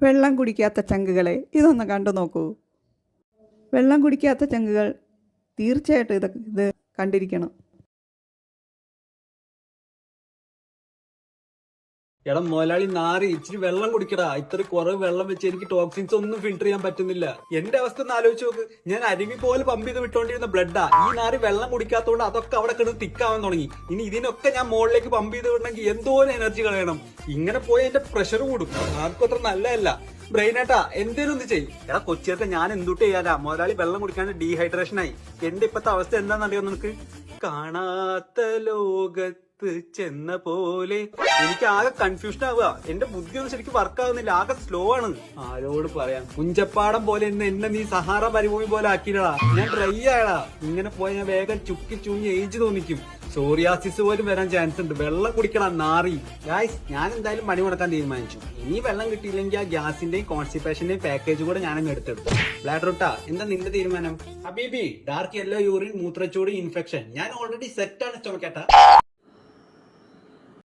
വെള്ളം കുടിക്കാത്ത ചങ്കുകളെ ഇതൊന്ന് കണ്ടു നോക്കൂ. വെള്ളം കുടിക്കാത്ത ചങ്കുകൾ തീർച്ചയായിട്ടും ഇത് കണ്ടിരിക്കണം. എടാ മുതലാളി നാറി ഇച്ചിരി വെള്ളം കുടിക്കടാ. ഇത്ര കുറവ് വെള്ളം വെച്ച് എനിക്ക് ടോക്സിൻസ് ഒന്നും ഫിൽട്ടർ ചെയ്യാൻ പറ്റുന്നില്ല. എന്റെ അവസ്ഥ ഒന്ന് ആലോചിച്ച് നോക്ക്. ഞാൻ അരുവി പോലെ പമ്പ് ചെയ്ത് വിട്ടോണ്ടിരുന്ന ബ്ലഡാ. ഈ നാറി വെള്ളം കുടിക്കാത്തതുകൊണ്ട് അതൊക്കെ അവിടെ കിടന്ന് തിക്കാവാൻ തുടങ്ങി. ഇനി ഇതിനൊക്കെ ഞാൻ മുകളിലേക്ക് പമ്പ് ചെയ്ത് വിടണമെങ്കിൽ എന്തോരം എനർജി കളയണം. ഇങ്ങനെ പോയ എന്റെ പ്രഷർ കൂടും. ആർക്കും അത്ര നല്ലതല്ല. ബ്രെയിനേട്ടാ എന്തേലും ഒന്ന് ചെയ്യും. എടാ കൊച്ചിയൊക്കെ ഞാൻ എന്തുട്ട് ചെയ്യാനാ? മുതലാളി വെള്ളം കുടിക്കാണ്ട് ഡീഹൈഡ്രേഷൻ ആയി. എന്റെ ഇപ്പത്തെ അവസ്ഥ എന്താണെന്നറിയോ നിനക്ക്? കാണാത്ത ലോകത്ത് ചെന്ന പോലെ എനിക്ക് ആകെ കൺഫ്യൂഷൻ ആവുക. എന്റെ ബുദ്ധി ഒന്നും ശരിക്കും വർക്ക് ആവുന്നില്ല. ആകെ സ്ലോ ആണ്. ആരോട് പറയാം? കുഞ്ചപ്പാടം പോലെ എന്നെ നീ സഹാറ മരുഭൂമി പോലെ ആക്കിയിടാ. ഞാൻ ഡ്രൈ ആയടാ. ഇങ്ങനെ പോയാൽ ഞാൻ വേഗം ചുക്കി ചൂഞ്ഞ് ഏജ് തോന്നിക്കും. സോറിയാസിസ് പോലും വരാൻ ചാൻസ് ഉണ്ട്. വെള്ളം കുടിക്കണം നാറി. ഗായ്സ്, ഞാൻ എന്തായാലും പണി മുടക്കാൻ തീരുമാനിച്ചു. ഇനി വെള്ളം കിട്ടിയില്ലെങ്കിൽ ആ ഗ്യാസിന്റെയും കോൺസ്റ്റിപ്പേഷന്റെയും പാക്കേജ് കൂടെ ഞാനങ്ങ് എടുത്തെടുത്തു. ബ്ലാഡ്റൂട്ടാ, എന്താ നിന്റെ തീരുമാനം? ഹബീബി, ഡാർക്ക് യെല്ലോ യൂറിൻ, മൂത്രച്ചൂട്, ഇൻഫെക്ഷൻ. ഞാൻ ഓൾറെഡി സെറ്റ് ആണ് സ്റ്റോമക്കേട്ടാ.